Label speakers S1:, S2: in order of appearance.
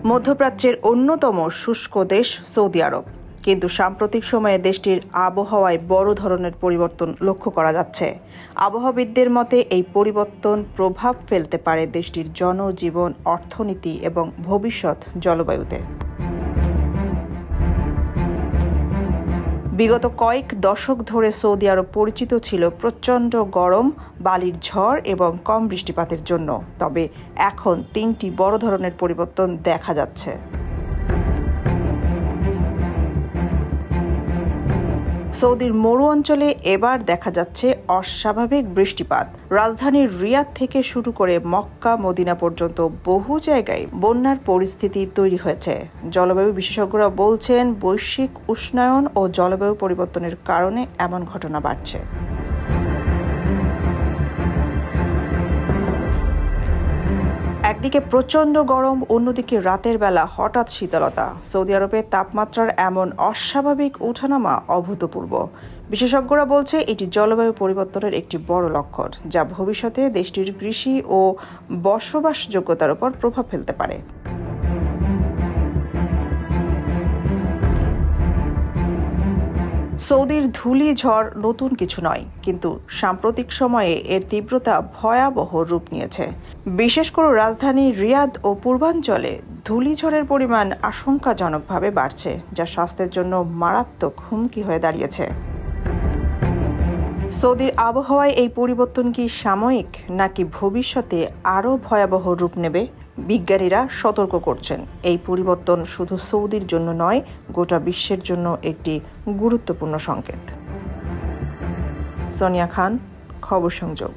S1: মধ্যপ্রাচ্যের অন্যতম শুষ্ক দেশ সৌদি আরব, কিন্তু সাম্প্রতিক সময়ে দেশটির আবহাওয়ায় বড় ধরনের পরিবর্তন লক্ষ্য করা যাচ্ছে। আবহাওয়াবিদদের মতে এই পরিবর্তন প্রভাব ফেলতে পারে দেশটির জনজীবন, অর্থনীতি এবং ভবিষ্যৎ জলবায়ুতে। বিগত কয়েক দশক ধরে সৌদি আরব পরিচিত ছিল প্রচণ্ড গরম, বালির ঝড় এবং কম বৃষ্টিপাতের জন্য। তবে এখন তিনটি বড় ধরনের পরিবর্তন দেখা যাচ্ছে। সৌদির মরু অঞ্চলে এবার দেখা যাচ্ছে অস্বাভাবিক বৃষ্টিপাত। রাজধানীর রিয়াদ থেকে শুরু করে মক্কা, মদিনা পর্যন্ত বহু জায়গায় বন্যার পরিস্থিতি তৈরি হয়েছে। জলবায়ু বিশেষজ্ঞরা বলছেন, বৈশ্বিক উষ্ণায়ন ও জলবায়ু পরিবর্তনের কারণে এমন ঘটনা বাড়ছে। একদিকে প্রচণ্ড গরম, অন্যদিকে রাতের বেলা হঠাৎ শীতলতা। সৌদি আরবের তাপমাত্রার এমন অস্বাভাবিক ওঠানামা অভূতপূর্ব। বিশেষজ্ঞরা বলছে এটি জলবায়ু পরিবর্তনের একটি বড় লক্ষণ, যা ভবিষ্যতে দেশটির কৃষি ও বসবাসযোগ্যতার উপর প্রভাব ফেলতে পারে। সৌদির ধূলি ঝড় নতুন কিছু নয়, কিন্তু সাম্প্রতিক সময়ে এর তীব্রতা ভয়াবহ রূপ নিয়েছে। বিশেষ করে রাজধানী রিয়াদ ও পূর্বাঞ্চলে ধূলিঝড়ের পরিমাণ আশঙ্কাজনকভাবে বাড়ছে, যা স্বাস্থ্যের জন্য মারাত্মক হুমকি হয়ে দাঁড়িয়েছে। সৌদির আবহাওয়ায় এই পরিবর্তন কি সাময়িক, নাকি ভবিষ্যতে আরও ভয়াবহ রূপ নেবে? বিজ্ঞানীরা সতর্ক করছেন, এই পরিবর্তন শুধু সৌদির জন্য নয়, গোটা বিশ্বের জন্য একটি গুরুত্বপূর্ণ সংকেত। সোনিয়া খান, খবর সংযোগ।